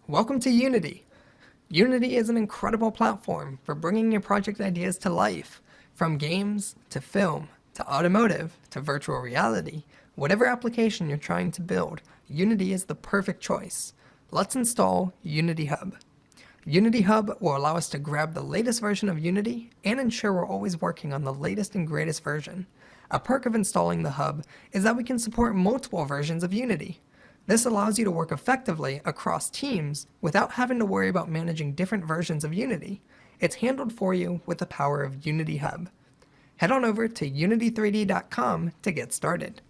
Welcome to Unity. Unity is an incredible platform for bringing your project ideas to life. From games, to film, to automotive, to virtual reality, whatever application you're trying to build, Unity is the perfect choice. Let's install Unity Hub. Unity Hub will allow us to grab the latest version of Unity and ensure we're always working on the latest and greatest version. A perk of installing the Hub is that we can support multiple versions of Unity. This allows you to work effectively across teams without having to worry about managing different versions of Unity. It's handled for you with the power of Unity Hub. Head on over to unity3d.com to get started.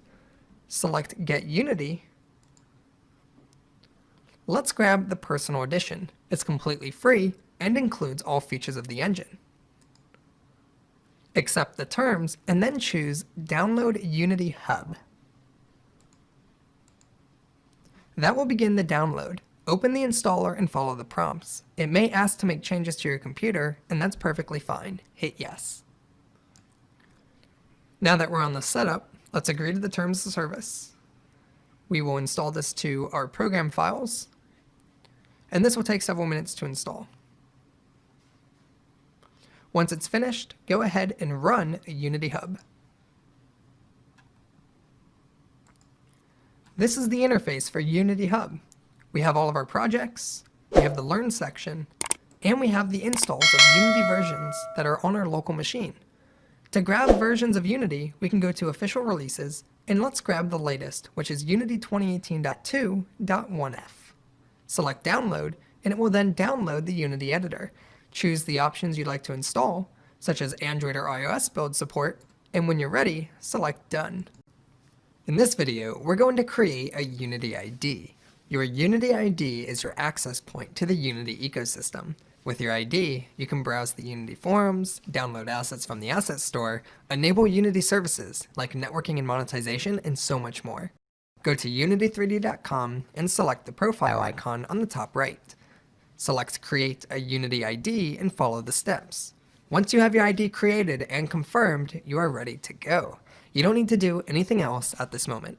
Select Get Unity. Let's grab the Personal Edition. It's completely free and includes all features of the engine. Accept the terms and then choose Download Unity Hub. That will begin the download. Open the installer and follow the prompts. It may ask to make changes to your computer, and that's perfectly fine. Hit yes. Now that we're on the setup, let's agree to the terms of service. We will install this to our program files, and this will take several minutes to install. Once it's finished, go ahead and run Unity Hub. This is the interface for Unity Hub. We have all of our projects, we have the Learn section, and we have the installs of Unity versions that are on our local machine. To grab versions of Unity, we can go to Official Releases, and let's grab the latest, which is Unity 2018.2.1f. Select Download, and it will then download the Unity editor. Choose the options you'd like to install, such as Android or iOS build support, and when you're ready, select Done. In this video, we're going to create a Unity ID. Your Unity ID is your access point to the Unity ecosystem. With your ID, you can browse the Unity forums, download assets from the asset store, enable Unity services like networking and monetization, and so much more. Go to unity3d.com and select the profile icon on the top right. Select Create a Unity ID and follow the steps. Once you have your ID created and confirmed, you are ready to go. You don't need to do anything else at this moment.